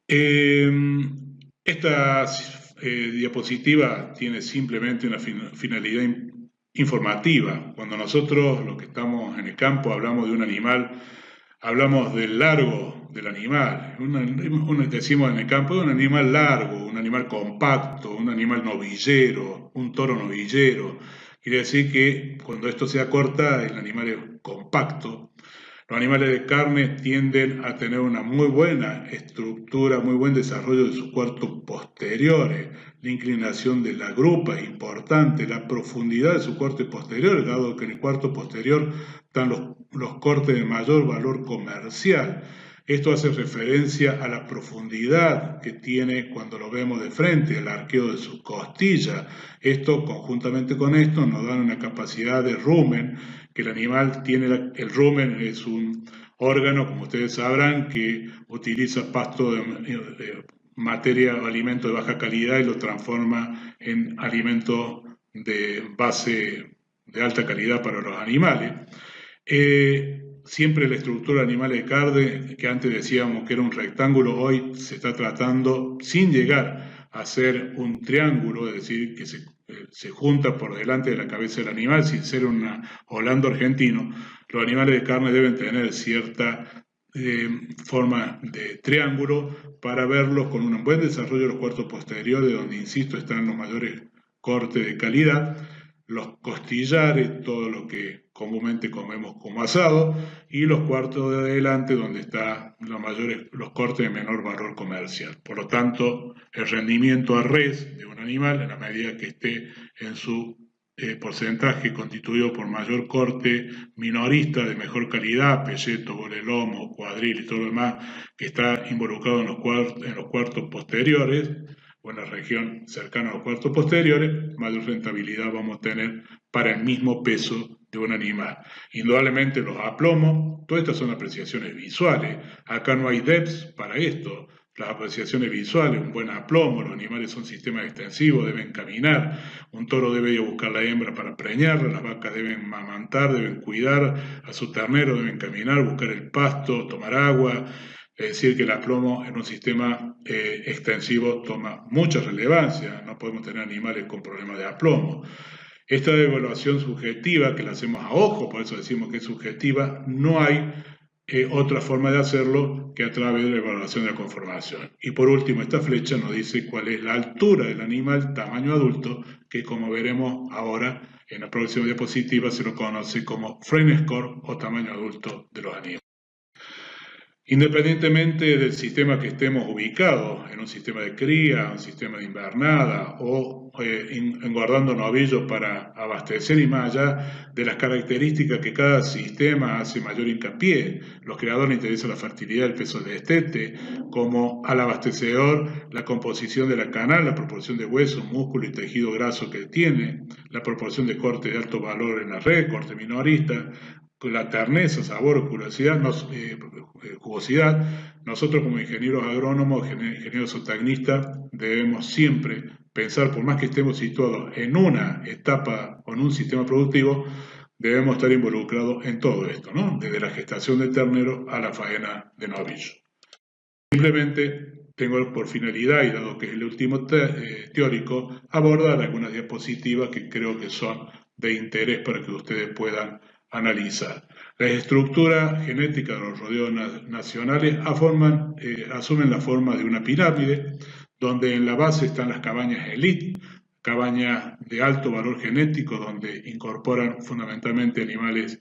Eh, esta diapositiva tiene simplemente una finalidad informativa. Cuando nosotros, los que estamos en el campo, hablamos de un animal, hablamos del largo del animal. Decimos en el campo, es un animal largo, un animal compacto, un animal novillero, un toro novillero. Quiere decir que cuando esto se acorta, el animal es compacto. Los animales de carne tienden a tener una muy buena estructura, muy buen desarrollo de sus cuartos posteriores. La inclinación de la grupa es importante, la profundidad de su corte posterior, dado que en el cuarto posterior están los cortes de mayor valor comercial. Esto hace referencia a la profundidad que tiene cuando lo vemos de frente, el arqueo de sus costillas. Esto, conjuntamente con esto, nos da una capacidad de rumen, que el animal tiene. El rumen es un órgano, como ustedes sabrán, que utiliza pasto de materia o alimento de baja calidad y lo transforma en alimento de base de alta calidad para los animales. Siempre la estructura animal de carne, que antes decíamos que era un rectángulo, hoy se está tratando, sin llegar a ser un triángulo, es decir, que se junta por delante de la cabeza del animal, sin ser un holando argentino. Los animales de carne deben tener cierta forma de triángulo para verlos con un buen desarrollo de los cuartos posteriores, donde, insisto, están los mayores cortes de calidad, los costillares, todo lo que comúnmente comemos como asado, y los cuartos de adelante, donde están los cortes de menor valor comercial. Por lo tanto, el rendimiento a res de un animal, en la medida que esté en su porcentaje constituido por mayor corte minorista de mejor calidad, pelleto, bolelomo, cuadril y todo lo demás que está involucrado en los cuartos posteriores, o en la región cercana a los cuartos posteriores, mayor rentabilidad vamos a tener para el mismo peso de un animal. Indudablemente los aplomos, todas estas son apreciaciones visuales. Acá no hay DEPS para esto. Las apreciaciones visuales, un buen aplomo, los animales son sistemas extensivos, deben caminar, un toro debe ir a buscar la hembra para preñarla, las vacas deben amamantar, deben cuidar a su ternero, deben caminar, buscar el pasto, tomar agua. Es decir, que el aplomo en un sistema extensivo toma mucha relevancia, no podemos tener animales con problemas de aplomo. Esta evaluación subjetiva, que la hacemos a ojo, por eso decimos que es subjetiva, no hay otra forma de hacerlo que a través de la evaluación de la conformación. Y por último, esta flecha nos dice cuál es la altura del animal, tamaño adulto, que como veremos ahora en la próxima diapositiva se lo conoce como frame score o tamaño adulto de los animales. Independientemente del sistema que estemos ubicados, en un sistema de cría, un sistema de invernada o engordando novillos para abastecer, y más allá de las características que cada sistema hace mayor hincapié, los creadores les interesa la fertilidad, el peso del destete, como al abastecedor la composición de la canal, la proporción de hueso, músculo y tejido graso que tiene, la proporción de corte de alto valor en la red, corte minorista, la terneza, sabor, jugosidad. Nosotros como ingenieros agrónomos, ingenieros zootecnistas, debemos siempre pensar, por más que estemos situados en una etapa o en un sistema productivo, debemos estar involucrados en todo esto, ¿no? Desde la gestación del ternero a la faena de novillo. Simplemente tengo por finalidad, y dado que es el último teórico, abordar algunas diapositivas que creo que son de interés para que ustedes puedan analizar. Las estructuras genéticas de los rodeos nacionales asumen la forma de una pirámide, donde en la base están las cabañas elite, cabañas de alto valor genético, donde incorporan fundamentalmente animales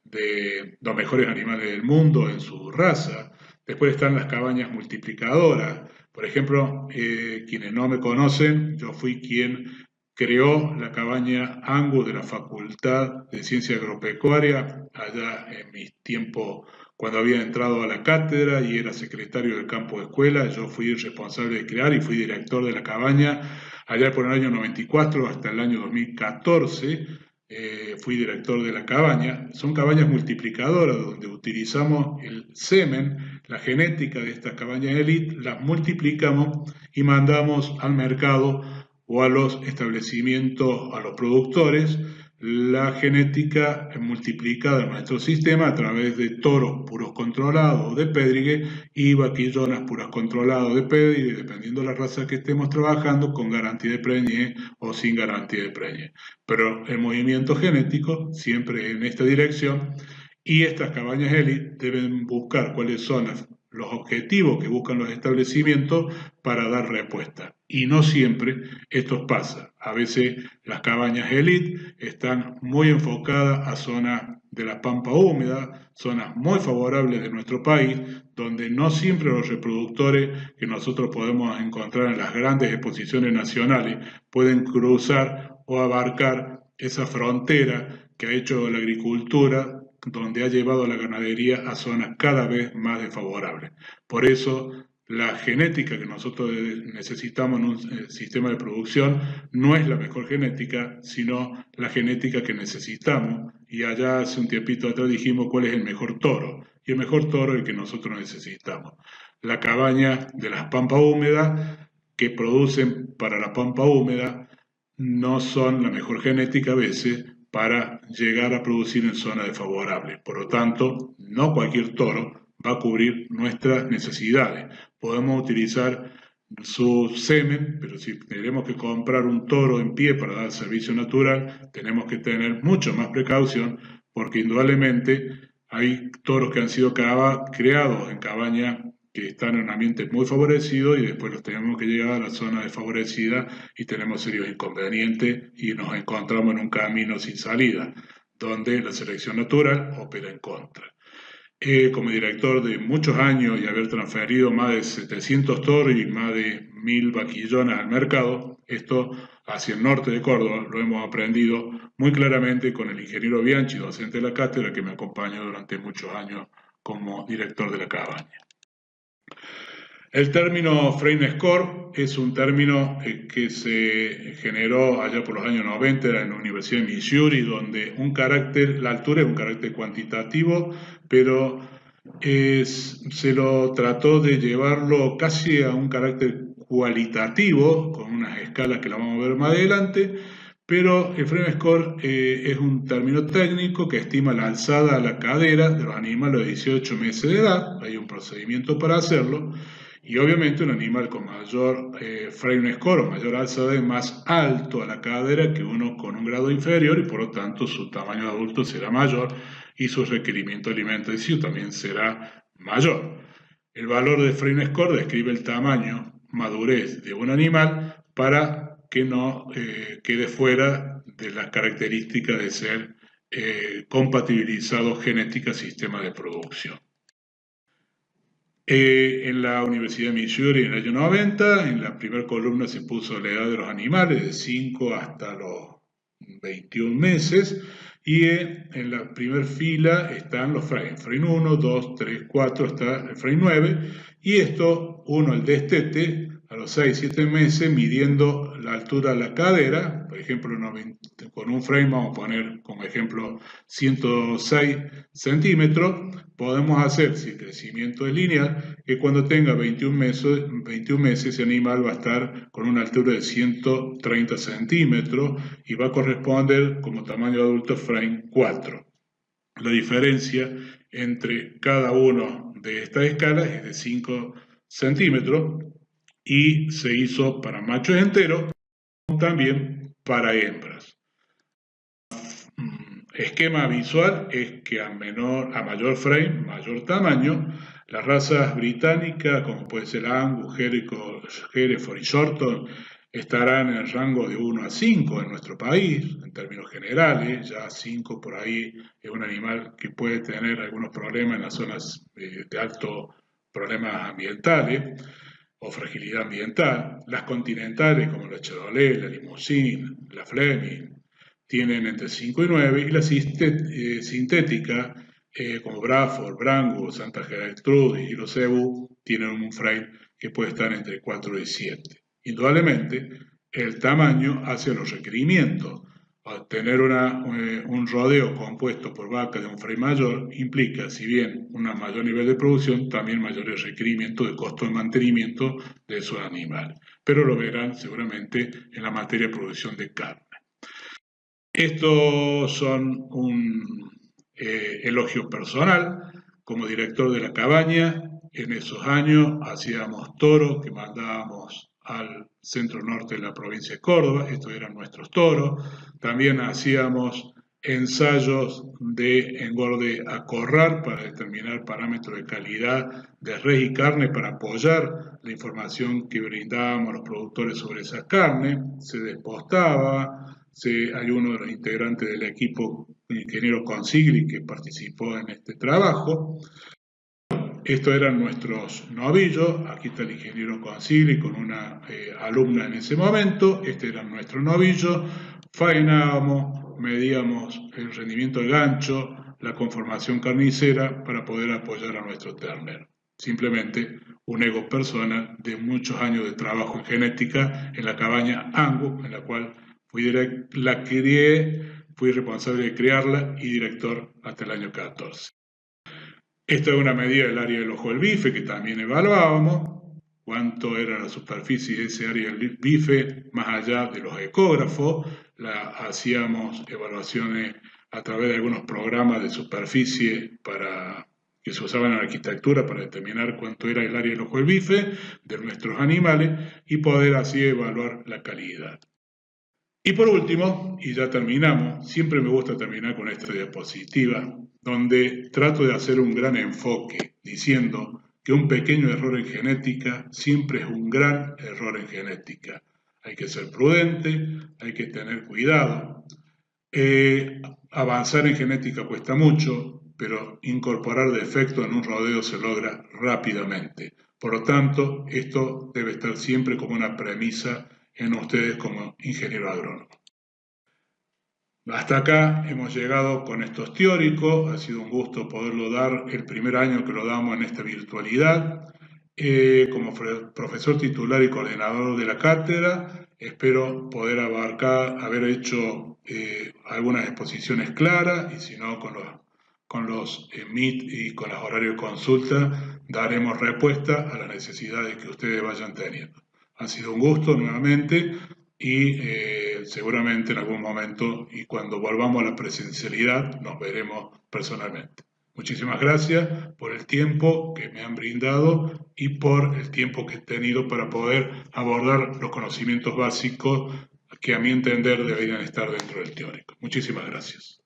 de los mejores animales del mundo en su raza. Después están las cabañas multiplicadoras. Por ejemplo, quienes no me conocen, yo fui quien creó la cabaña Angus de la Facultad de Ciencia Agropecuaria, allá en mis tiempos cuando había entrado a la cátedra y era secretario del campo de escuela. Yo fui responsable de crear y fui director de la cabaña allá por el año 94 hasta el año 2014. Fui director de la cabaña. Son cabañas multiplicadoras donde utilizamos el semen, la genética de estas cabañas elite, las multiplicamos y mandamos al mercado o a los establecimientos, a los productores, la genética multiplicada en nuestro sistema a través de toros puros controlados de pédrigue y vaquillonas puras controladas de pédrigue, dependiendo de la raza que estemos trabajando, con garantía de preñez o sin garantía de preñez. Pero el movimiento genético siempre en esta dirección, y estas cabañas élite deben buscar cuáles son los objetivos que buscan los establecimientos para dar respuesta. Y no siempre esto pasa. A veces las cabañas élite están muy enfocadas a zonas de la pampa húmeda, zonas muy favorables de nuestro país, donde no siempre los reproductores que nosotros podemos encontrar en las grandes exposiciones nacionales pueden cruzar o abarcar esa frontera que ha hecho la agricultura, donde ha llevado a la ganadería a zonas cada vez más desfavorables. Por eso, la genética que nosotros necesitamos en un sistema de producción no es la mejor genética, sino la genética que necesitamos. Y allá hace un tiempito atrás dijimos cuál es el mejor toro. Y el mejor toro es el que nosotros necesitamos. La cabaña de las pampas húmedas que producen para la pampa húmeda no son la mejor genética a veces para llegar a producir en zonas desfavorables. Por lo tanto, no cualquier toro va a cubrir nuestras necesidades. Podemos utilizar su semen, pero si tenemos que comprar un toro en pie para dar servicio natural, tenemos que tener mucho más precaución porque indudablemente hay toros que han sido creados en cabaña que están en un ambiente muy favorecido y después los tenemos que llegar a la zona desfavorecida y tenemos serios inconvenientes y nos encontramos en un camino sin salida, donde la selección natural opera en contra. Como director de muchos años y haber transferido más de 700 toros y más de 1000 vaquillonas al mercado, esto hacia el norte de Córdoba lo hemos aprendido muy claramente con el ingeniero Bianchi, docente de la cátedra, que me acompañó durante muchos años como director de la cabaña. El término frame score es un término que se generó allá por los años 90 en la Universidad de Missouri, donde la altura es un carácter cuantitativo, pero se lo trató de llevarlo casi a un carácter cualitativo, con unas escalas que la vamos a ver más adelante, pero el frame score es un término técnico que estima la alzada a la cadera de los animales de 18 meses de edad, hay un procedimiento para hacerlo, y obviamente un animal con mayor frame score o mayor alzada es más alto a la cadera que uno con un grado inferior y por lo tanto su tamaño adulto será mayor y su requerimiento alimenticio también será mayor. El valor de frame score describe el tamaño, madurez de un animal para que no quede fuera de las características de ser compatibilizado genética sistema de producción. En la Universidad de Missouri en el año 90, en la primera columna se puso la edad de los animales, de 5 hasta los 21 meses, y en la primera fila están los frames, frame 1, 2, 3, 4, hasta el frame 9, y esto, uno, el destete, a los 6, 7 meses, midiendo la altura de la cadera, por ejemplo, con un frame vamos a poner como ejemplo 106 centímetros, podemos hacer, si el crecimiento es lineal, que cuando tenga 21 meses ese animal va a estar con una altura de 130 centímetros y va a corresponder como tamaño adulto frame 4. La diferencia entre cada uno de estas escalas es de 5 centímetros y se hizo para machos enteros, también para hembras. Esquema visual es que a mayor frame, mayor tamaño, las razas británicas, como puede ser Angus, Hereford y Shorton, estarán en el rango de 1 a 5 en nuestro país, en términos generales. Ya 5 por ahí es un animal que puede tener algunos problemas en las zonas de alto problemas ambientales o fragilidad ambiental. Las continentales, como la Chevrolet, la Limousine, la Fleming, tienen entre 5 y 9, y la sintética, como Bradford, Brangus, Santa Gertrudis y los Zebu, tienen un frame que puede estar entre 4 y 7. Indudablemente, el tamaño hace los requerimientos. Al tener un rodeo compuesto por vacas de un frame mayor, implica, si bien un mayor nivel de producción, también mayores requerimientos de costo de mantenimiento de esos animales. Pero lo verán seguramente en la materia de producción de carne. Estos son un elogio personal. Como director de la cabaña, en esos años hacíamos toros que mandábamos al centro norte de la provincia de Córdoba, estos eran nuestros toros. También hacíamos ensayos de engorde a corral para determinar parámetros de calidad de res y carne para apoyar la información que brindábamos a los productores sobre esa carne. Se despostaba. Hay uno de los integrantes del equipo, el ingeniero Consigli, que participó en este trabajo. Estos eran nuestros novillos. Aquí está el ingeniero Consigli con una alumna en ese momento. Este era nuestro novillo. Faenábamos, medíamos el rendimiento del gancho, la conformación carnicera para poder apoyar a nuestro ternero. Simplemente un ego personal de muchos años de trabajo en genética en la cabaña Angus, en la cual la crié, fui responsable de criarla y director hasta el año 14. Esta es una medida del área del ojo del bife que también evaluábamos, cuánto era la superficie de ese área del bife más allá de los ecógrafos. Hacíamos evaluaciones a través de algunos programas de superficie que se usaban en la arquitectura para determinar cuánto era el área del ojo del bife de nuestros animales y poder así evaluar la calidad. Y por último, y ya terminamos, siempre me gusta terminar con esta diapositiva, donde trato de hacer un gran enfoque, diciendo que un pequeño error en genética siempre es un gran error en genética. Hay que ser prudente, hay que tener cuidado. Avanzar en genética cuesta mucho, pero incorporar defectos en un rodeo se logra rápidamente. Por lo tanto, esto debe estar siempre como una premisa en ustedes como ingeniero agrónomo. Hasta acá hemos llegado con estos teóricos. Ha sido un gusto poderlo dar el primer año que lo damos en esta virtualidad. Como profesor titular y coordinador de la cátedra, espero poder haber hecho algunas exposiciones claras, y si no, con los Meet y con los horarios de consulta, daremos respuesta a las necesidades que ustedes vayan teniendo. Ha sido un gusto nuevamente y seguramente en algún momento y cuando volvamos a la presencialidad nos veremos personalmente. Muchísimas gracias por el tiempo que me han brindado y por el tiempo que he tenido para poder abordar los conocimientos básicos que a mi entender deberían estar dentro del teórico. Muchísimas gracias.